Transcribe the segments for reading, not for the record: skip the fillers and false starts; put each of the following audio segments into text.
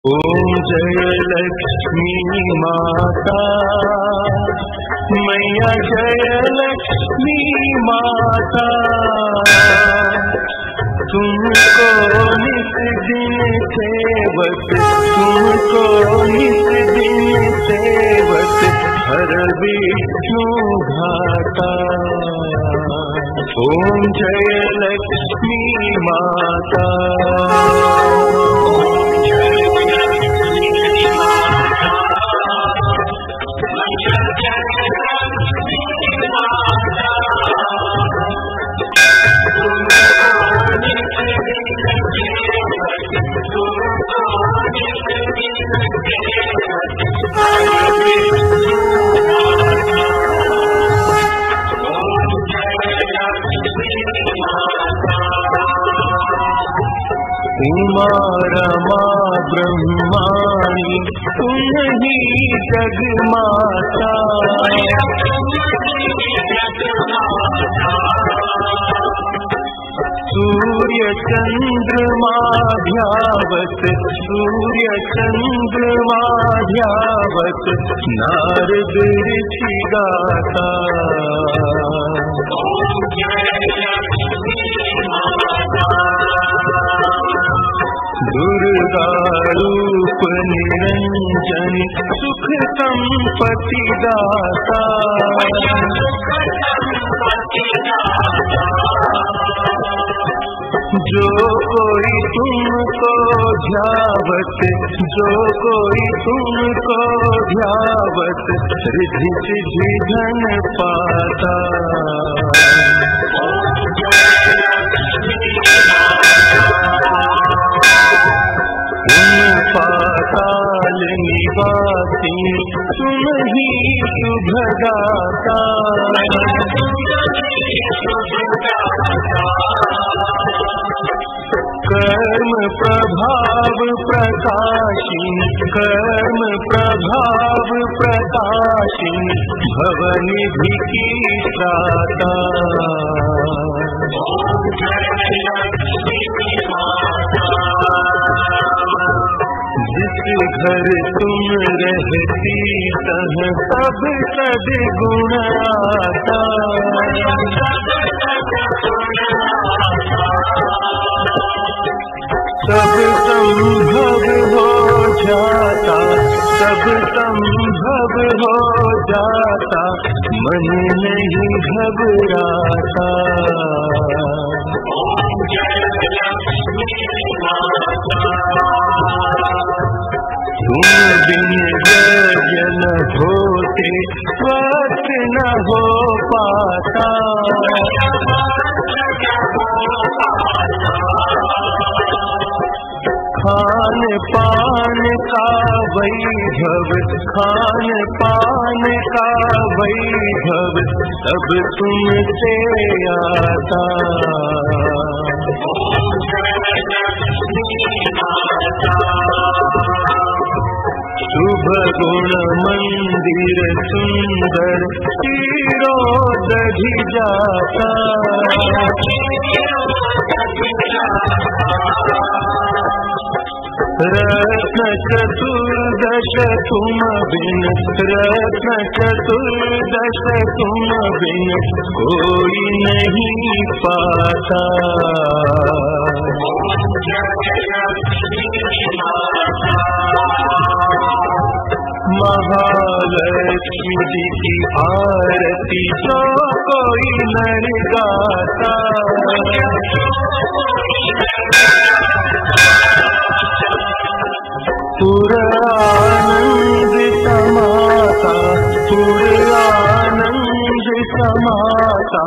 ओम जय लक्ष्मी माता मैया, जय लक्ष्मी माता। तुमको नित दिन सेवक, तुमको नित दिन सेवक, हर विष्णु भ्राता। ओम जय लक्ष्मी माता। उमा रमा ब्रह्माणी तुम ही जगमाता। सूर्य चंद्रमा ध्यावत, सूर्य चंद्रमा ध्यावत, नारद ऋषि गाता। दुर्गा रूप निरंजन सुख संपत्ति दाता। जो कोई तुमको ध्यावत, जो कोई तुमको ध्यावत, रिद्धि सिद्धि धन पाता। पाताल निवासी तुम ही शुभदाता। कर्म प्रभाव प्रकाशिनी, कर्म प्रभाव प्रकाशिनी, भवनिधि की त्राता। जिस घर तुम रहती तह सब सद्गुण आता। सब संभव हो जाता, सब संभव हो जाता, मन नहीं घबराता। तुम बिन यज्ञ न होते स्वस्थ न हो पाता। खान पान का वैभव, खान पान का वैभव, सब तुमसे आता। शुभ गुण मंदिर सुंदर शिरोदधि जाता। रत्न चतुर्दश तुम बिन, रत्न चतुर्दश तुम बिन, कोई नहीं पाता। महालक्ष्मी जी की आरती तो कोई नर गाता। पुर आनंद समाता, पुर आनंद समाता,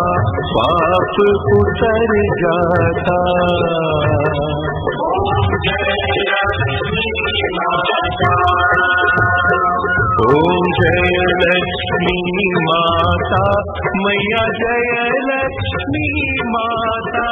पाप उतर जाता। ओम जय लक्ष्मी माता मैया, जय लक्ष्मी माता।